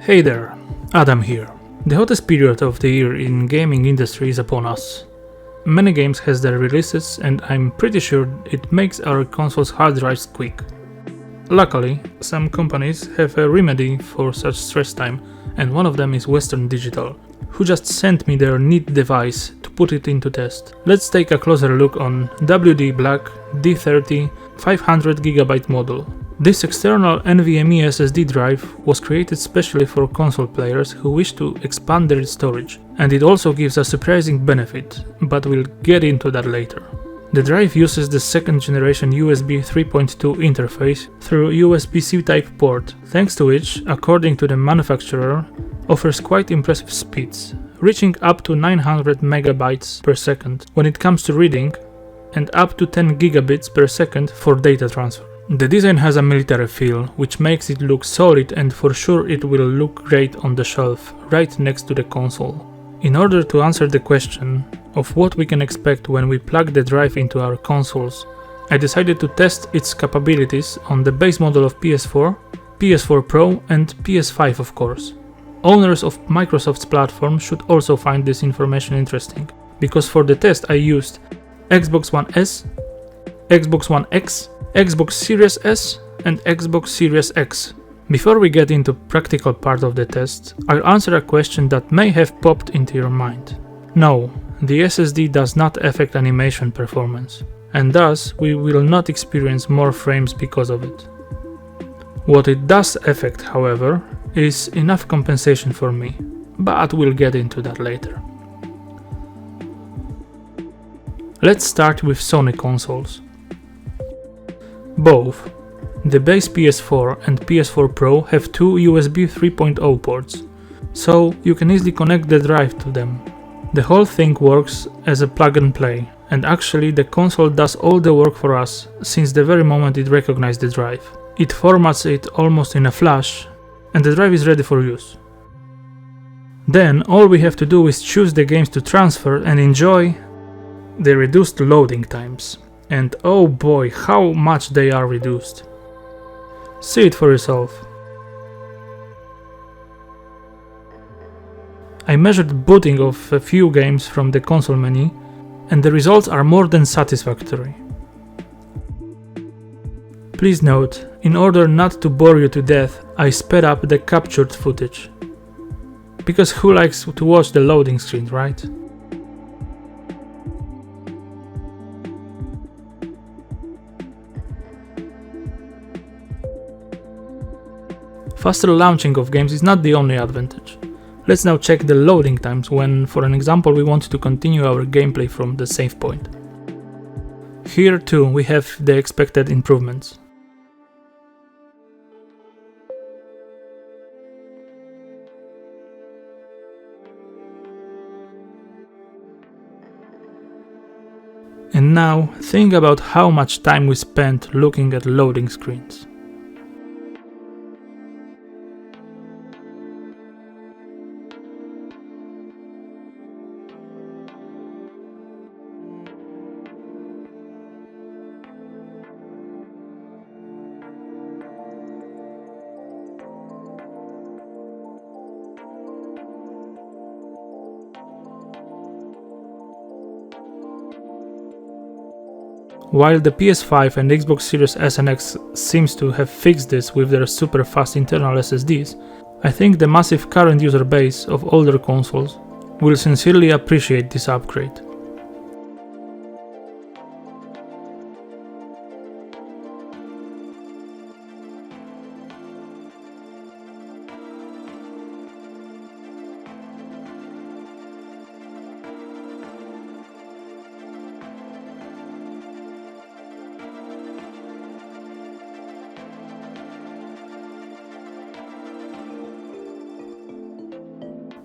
Hey there, Adam here. The hottest period of the year in gaming industry is upon us. Many games has their releases and I'm pretty sure it makes our consoles hard drives quick. Luckily, some companies have a remedy for such stress time, and one of them is Western Digital, who just sent me their neat device to put it into test. Let's take a closer look on WD BLACK D30 500GB model. This external NVMe SSD drive was created specially for console players who wish to expand their storage, and it also gives a surprising benefit, but we'll get into that later. The drive uses the second generation USB 3.2 interface through USB-C type port, thanks to which, according to the manufacturer, offers quite impressive speeds, reaching up to 900 megabytes per second when it comes to reading, and up to 10 gigabits per second for data transfer. The design has a military feel, which makes it look solid, and for sure it will look great on the shelf, right next to the console. In order to answer the question of what we can expect when we plug the drive into our consoles, I decided to test its capabilities on the base model of PS4, PS4 Pro and PS5 of course. Owners of Microsoft's platform should also find this information interesting, because for the test I used Xbox One S, Xbox One X, Xbox Series S and Xbox Series X. Before we get into practical part of the test, I'll answer a question that may have popped into your mind. No, the SSD does not affect animation performance, and thus we will not experience more frames because of it. What it does affect, however, is enough compensation for me, but we'll get into that later. Let's start with Sony consoles. Both the base PS4 and PS4 Pro have two USB 3.0 ports, so you can easily connect the drive to them. The whole thing works as a plug and play, and actually the console does all the work for us since the very moment it recognizes the drive. It formats it almost in a flash, and the drive is ready for use. Then all we have to do is choose the games to transfer and enjoy the reduced loading times. And oh boy, how much they are reduced. See it for yourself. I measured booting of a few games from the console menu, and the results are more than satisfactory. Please note, in order not to bore you to death, I sped up the captured footage. Because who likes to watch the loading screen, right? Faster launching of games is not the only advantage. Let's now check the loading times when, for an example, we want to continue our gameplay from the save point. Here too we have the expected improvements. And now think about how much time we spent looking at loading screens. While the PS5 and Xbox Series S and X seems to have fixed this with their super fast internal SSDs, I think the massive current user base of older consoles will sincerely appreciate this upgrade.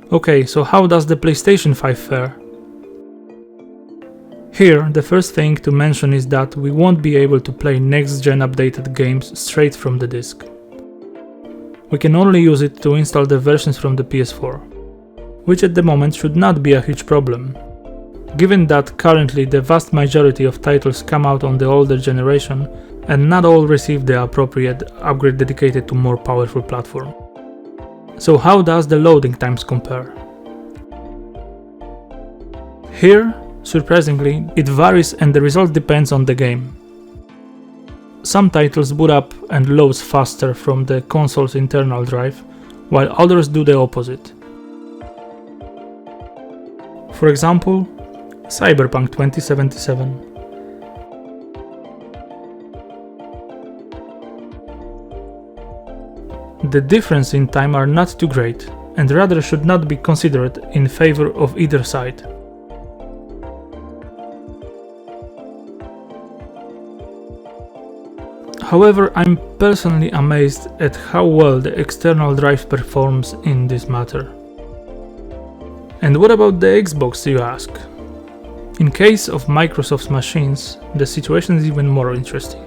Okay, so how does the PlayStation 5 fare? Here, the first thing to mention is that we won't be able to play next-gen updated games straight from the disc. We can only use it to install the versions from the PS4, which at the moment should not be a huge problem, given that currently the vast majority of titles come out on the older generation and not all receive the appropriate upgrade dedicated to more powerful platform. So how does the loading times compare? Here, surprisingly, it varies and the result depends on the game. Some titles boot up and loads faster from the console's internal drive, while others do the opposite. For example, Cyberpunk 2077. The difference in time are not too great, and rather should not be considered in favor of either side. However, I'm personally amazed at how well the external drive performs in this matter. And what about the Xbox, you ask? In case of Microsoft's machines, the situation is even more interesting.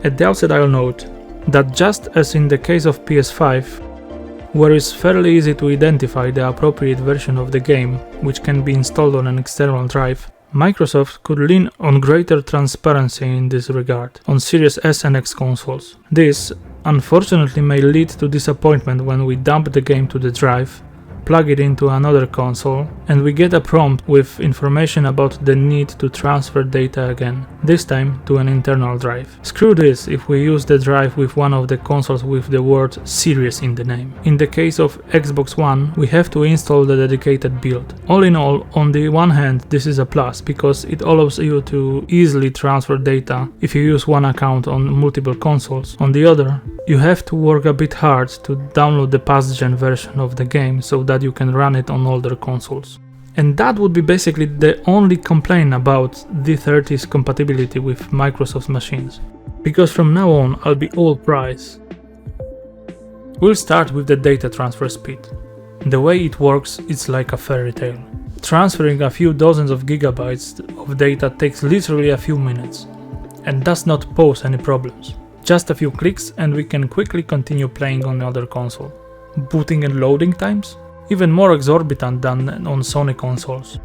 At the outset, I'll note that just as in the case of PS5, where it's fairly easy to identify the appropriate version of the game which can be installed on an external drive, Microsoft could lean on greater transparency in this regard on Series S and X consoles. This, unfortunately, may lead to disappointment when we dump the game to the drive, plug it into another console, and we get a prompt with information about the need to transfer data again, this time to an internal drive. Screw this if we use the drive with one of the consoles with the word Series in the name. In the case of Xbox One, we have to install the dedicated build. All in all, on the one hand, this is a plus because it allows you to easily transfer data if you use one account on multiple consoles. On the other, you have to work a bit hard to download the past-gen version of the game so that you can run it on older consoles. And that would be basically the only complaint about D30's compatibility with Microsoft's machines, because from now on I'll be all praise. We'll start with the data transfer speed. The way it works is like a fairy tale. Transferring a few dozens of gigabytes of data takes literally a few minutes, and does not pose any problems. Just a few clicks and we can quickly continue playing on the other console. Booting and loading times? Even more exorbitant than on Sony consoles.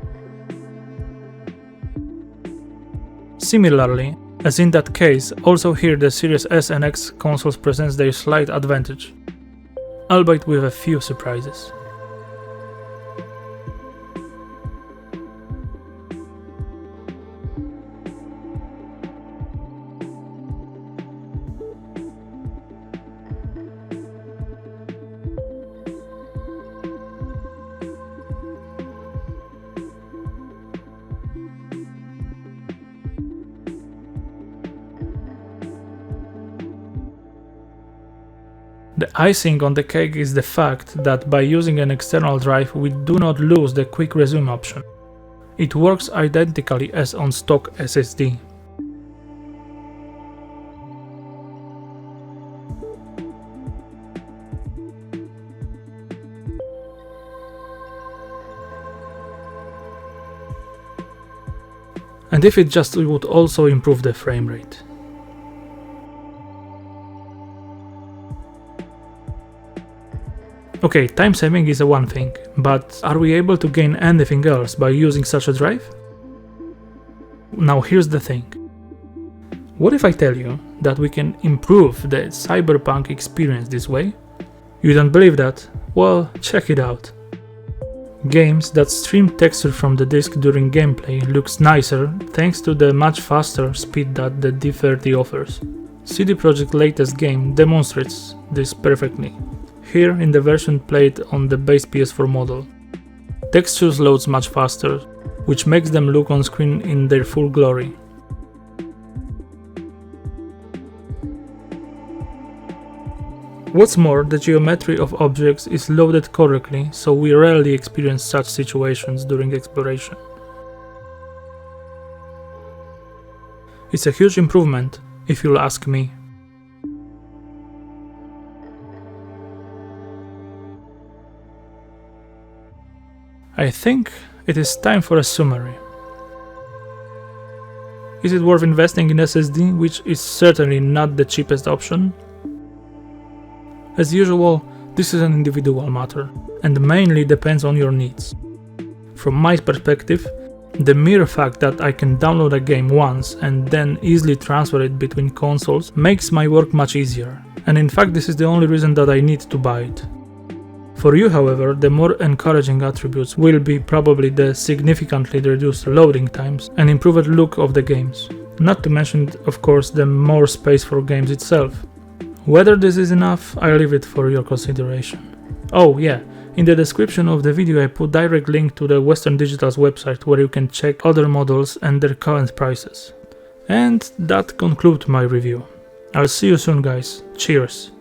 Similarly, as in that case, also here the Series S and X consoles presents their slight advantage, albeit with a few surprises. The icing on the cake is the fact that by using an external drive we do not lose the quick resume option. It works identically as on stock SSD. And if it just would also improve the frame rate. Okay, time saving is a one thing, but are we able to gain anything else by using such a drive? Now here's the thing. What if I tell you that we can improve the Cyberpunk experience this way? You don't believe that? Well, check it out. Games that stream texture from the disk during gameplay looks nicer thanks to the much faster speed that the D30 offers. CD Projekt's latest game demonstrates this perfectly. Here in the version played on the base PS4 model. Textures loads much faster, which makes them look on screen in their full glory. What's more, the geometry of objects is loaded correctly, so we rarely experience such situations during exploration. It's a huge improvement, if you'll ask me. I think it is time for a summary. Is it worth investing in SSD, which is certainly not the cheapest option? As usual, this is an individual matter, and mainly depends on your needs. From my perspective, the mere fact that I can download a game once and then easily transfer it between consoles makes my work much easier, and in fact this is the only reason that I need to buy it. For you, however, the more encouraging attributes will be probably the significantly reduced loading times and improved look of the games. Not to mention, of course, the more space for games itself. Whether this is enough, I leave it for your consideration. Oh yeah, in the description of the video I put direct link to the Western Digital's website where you can check other models and their current prices. And that concludes my review. I'll see you soon guys, cheers!